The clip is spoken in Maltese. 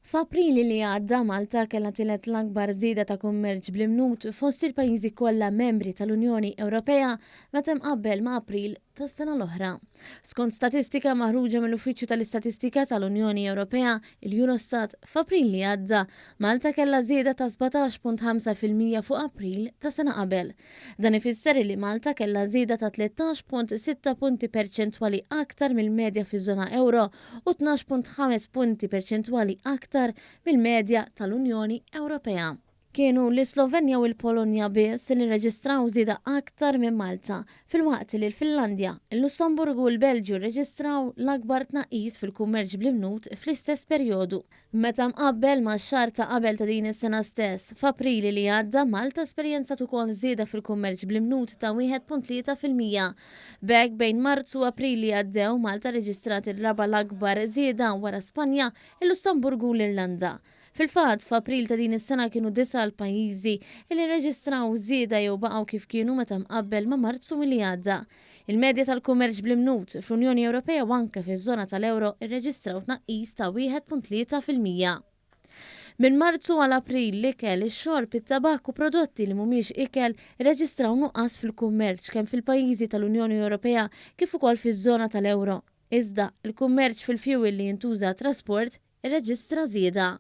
F'Aprili li għadda Malta kellha tielet l-akbar żieda ta' kummerċ bl-imnut fost il-pajjiżi kollha membri tal-Unjoni Ewropea meta mqabbel ma' April tas-sena l-oħra. Skont statistika maħruġa mill-Uffiċċju tal-Istatistika tal-Unjoni Ewropea, il-Eurostat, f'April li għadda Malta kellha żieda ta' 17.5% fuq April tas sena qabel. Dan ifisser li Malta kellha żieda ta' 13.6 punti perċentwali aktar mill-medja fiż-żona euro u 12.5 punti perċentwali aktar mill-medja tal-Unjoni Ewropea. Kienu l-Slovenja u l-Polonja biss li reġistraw żieda aktar minn Malta, filwaqt li l-Finlandja, il-Lussemburgu u l-Belġju reġistraw l-akbar tnaqqis fil-kummerċ bl-imnut fl-istess perjodu. Meta mqabbel ma' x-xahar ta' qabel ta' din is-sena stess, f'Aprili li għadda Malta esperjenzat ukoll żieda fil-kummerċ bl-imnut ta' 1.3%. B'hekk bejn Marzu u Aprili għaddew Malta reġistrat ir-raba' l-akbar żieda wara Spanja, il-Lussemburgu u l-Irlanda. Fil-fatt, f'April ta' din is-sena kienu 9 l-pajjiżi li reġistraw żieda jew baqgħu kif kienu meta mqabbel ma' Marzu li għadda. Il-medja tal-kummerċ bl-imnut fl-Unjoni Ewropea u anke fiż-żona tal-Ewro irreġistraw tnaqqis ta' 1.3%. Minn Marzu għal April l-ikel, ix-xorb, it-tabak u prodotti li mhumiex ikel irreġistraw nuqqas fil-kummerċ kemm fil-pajjiżi tal-Unjoni Ewropea kif ukoll fiż-żona tal-Ewro. Iżda, il-kummerċ fil-fjuwil li jintuża trasport irreġistra żieda.